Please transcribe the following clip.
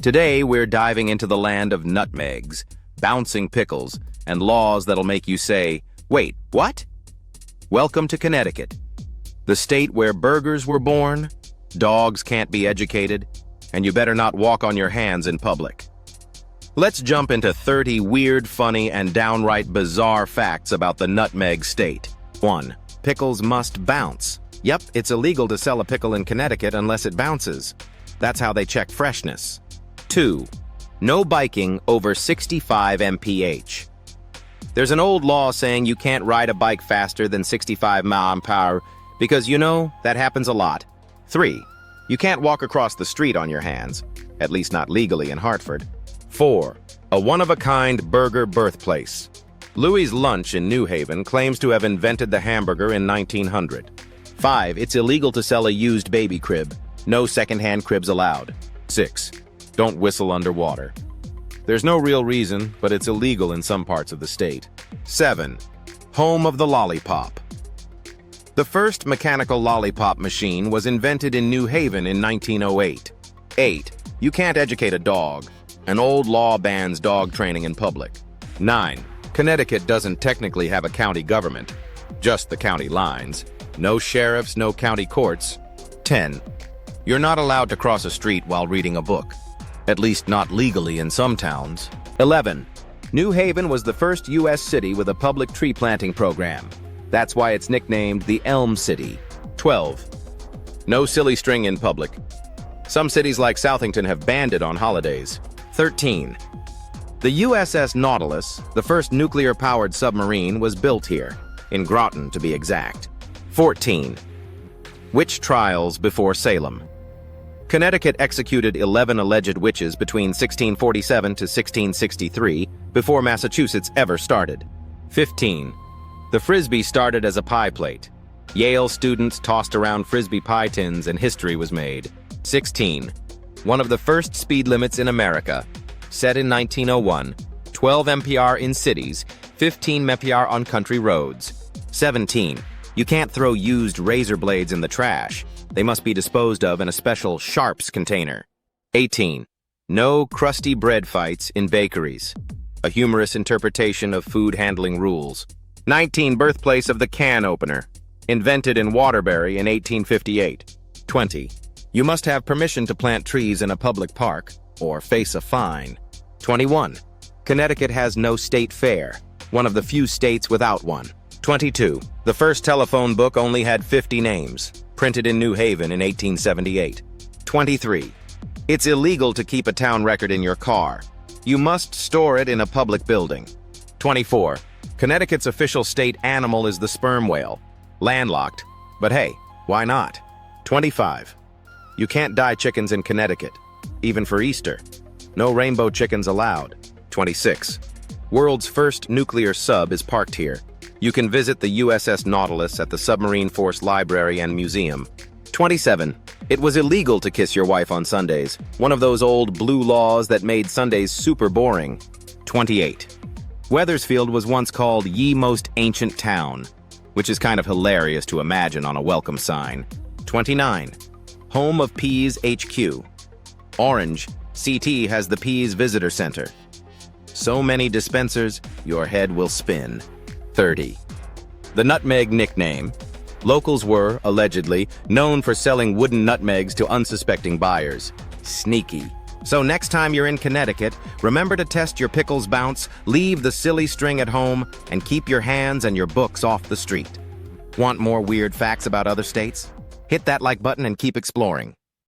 Today, we're diving into the land of nutmegs, bouncing pickles, and laws that'll make you say, "Wait, what?" Welcome to Connecticut, the state where burgers were born, dogs can't be educated, and you better not walk on your hands in public. Let's jump into 30 weird, funny, and downright bizarre facts about the nutmeg state. 1. Pickles must bounce. Yep, it's illegal to sell a pickle in Connecticut unless it bounces. That's how they check freshness. 2. No biking over 65 mph. There's an old law saying you can't ride a bike faster than 65 mph because, that happens a lot. 3. You can't walk across the street on your hands, at least not legally in Hartford. 4. A one-of-a-kind burger birthplace. Louis' Lunch in New Haven claims to have invented the hamburger in 1900. 5. It's illegal to sell a used baby crib. No second-hand cribs allowed. 6. Don't whistle underwater. There's no real reason, but it's illegal in some parts of the state. 7. Home of the lollipop. The first mechanical lollipop machine was invented in New Haven in 1908. 8. You can't educate a dog. An old law bans dog training in public. 9. Connecticut doesn't technically have a county government, just the county lines. No sheriffs, no county courts. 10. You're not allowed to cross a street while reading a book. At least not legally in some towns. 11. New Haven was the first U.S. city with a public tree planting program. That's why it's nicknamed the Elm City. 12. No silly string in public. Some cities like Southington have banned it on holidays. 13. The USS Nautilus, the first nuclear-powered submarine, was built here, in Groton to be exact. 14. Witch trials before Salem. Connecticut executed 11 alleged witches between 1647 to 1663 before Massachusetts ever started. 15. The Frisbee started as a pie plate. Yale students tossed around Frisbee pie tins and history was made. 16. One of the first speed limits in America. Set in 1901, 12 mph in cities, 15 mph on country roads. 17. You can't throw used razor blades in the trash. They must be disposed of in a special sharps container. 18. No crusty bread fights in bakeries. A humorous interpretation of food handling rules. 19. Birthplace of the can opener. Invented in Waterbury in 1858. 20. You must have permission to plant trees in a public park, or face a fine. 21. Connecticut has no state fair, one of the few states without one. 22. The first telephone book only had 50 names, printed in New Haven in 1878. 23. It's illegal to keep a town record in your car. You must store it in a public building. 24. Connecticut's official state animal is the sperm whale. Landlocked, but hey, why not? 25. You can't dye chickens in Connecticut, even for Easter. No rainbow chickens allowed. 26. World's first nuclear sub is parked here. You can visit the USS Nautilus at the Submarine Force Library and Museum. 27. It was illegal to kiss your wife on Sundays, one of those old blue laws that made Sundays super boring. 28. Weathersfield was once called Ye Most Ancient Town, which is kind of hilarious to imagine on a welcome sign. 29. Home of Pease HQ. Orange, CT has the Pease Visitor Center. So many dispensers, your head will spin. 30. The nutmeg nickname. Locals were, allegedly, known for selling wooden nutmegs to unsuspecting buyers. Sneaky. So next time you're in Connecticut, remember to test your pickles bounce, leave the silly string at home, and keep your hands and your books off the street. Want more weird facts about other states? Hit that like button and keep exploring.